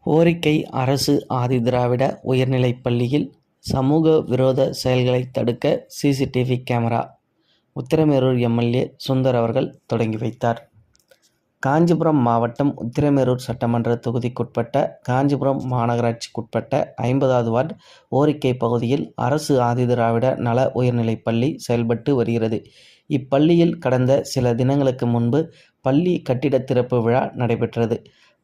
கோரிக்கை அரசு ஆதிதிராவிட உயர்நிலைப் பள்ளியில் சமூக விரோத செயல்களை தடுக்க CCTV camera Uthiramerur MLA Sundar அவர்கள் தொடங்கி வைத்தார். காஞ்சிபுரம் மாவட்டம் உத்திரமேரூர் சட்டமன்ற தொகுதிக்குட்பட்ட காஞ்சிபுரம் மாநகராட்சிக்குட்பட்ட 50வது வார்டு ஓரிக்கை பகுதியில் அரசு ஆதிதிராவிட நல உயர்நிலைப் பள்ளி செயல்பட்டு வருகிறது. இப்பள்ளியில் கடந்த சில தினங்களுக்கு முன்பு பள்ளி கட்டிட திறப்பு விழா நடைபெற்றது.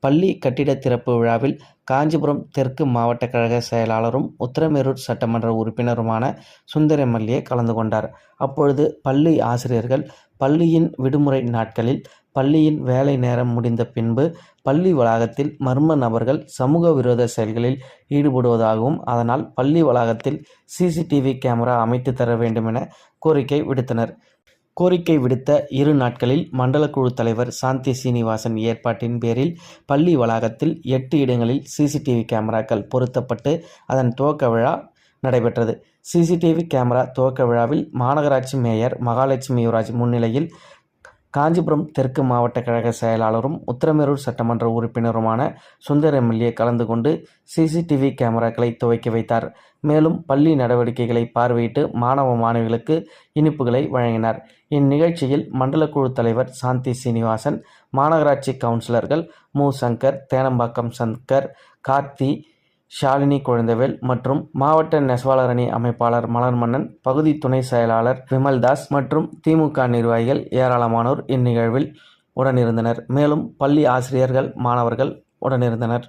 பள்ளி கட்டிட திறப்பு விழாவில் காஞ்சிபுரம் தெற்கு மாவட்ட கழக செயலாளரும் உத்திரமேரூர் சட்டமன்ற உறுப்பினருமான சுந்தர் எம்எல்ஏ கலந்து கொண்டார். அப்பொழுது பள்ளி ஆசிரியர்கள் பள்ளியின் விடுமுறை நாட்களில் பள்ளியின் வேலை நேரம் முடிந்த பின்பு பள்ளி வளாகத்தில் மர்ம நபர்கள் சமூக விரோத செயல்களில் ஈடுபடுவதாகவும், அதனால் பள்ளி வளாகத்தில் சிசிடிவி கேமரா அமைத்து தர வேண்டும் என கோரிக்கை விடுத்தனர். கோரிக்கை விடுத்த 2 நாட்களில் மண்டல குழு தலைவர் சாந்தி சீனிவாசன் ஏற்பாட்டின் பேரில் பள்ளி வளாகத்தில் 8 இடங்களில் சிசிடிவி கேமராக்கள் பொருத்தப்பட்டு அதன் துவக்க விழா நடைபெற்றது. சிசிடிவி கேமரா துவக்க விழாவில் மாநகராட்சி மேயர் மகாலட்சுமி யுவராஜ் முன்னிலையில் காஞ்சிபுரம் தெற்கு மாவட்ட கழக செயலாளரும் உத்திரமேரூர் சட்டமன்ற உறுப்பினருமான சுந்தர் எம்எல்ஏ கலந்து கொண்டு சிசிடிவி கேமராக்களை துவக்கி வைத்தார். மேலும் பள்ளி நடவடிக்கைகளை பார்வையிட்டு மாணவ மாணவிகளுக்கு இனிப்புகளை வழங்கினார். இந்நிகழ்ச்சியில் மண்டல குழு தலைவர் சாந்தி சீனிவாசன், மாநகராட்சி கவுன்சிலர்கள் மு. சங்கர், தேனம்பாக்கம் சங்கர், கார்த்தி, ஷாலினி குழந்தைவேல் மற்றும் மாவட்ட நெசவாளர் அணி அமைப்பாளர் மலர்மன்னன், பகுதி துணை செயலாளர் விமல்தாஸ் மற்றும் திமுக நிர்வாகிகள் ஏராளமானோர் இந்நிகழ்வில் உடனிருந்தனர். மேலும் பள்ளி ஆசிரியர்கள், மாணவர்கள் உடனிருந்தனர்.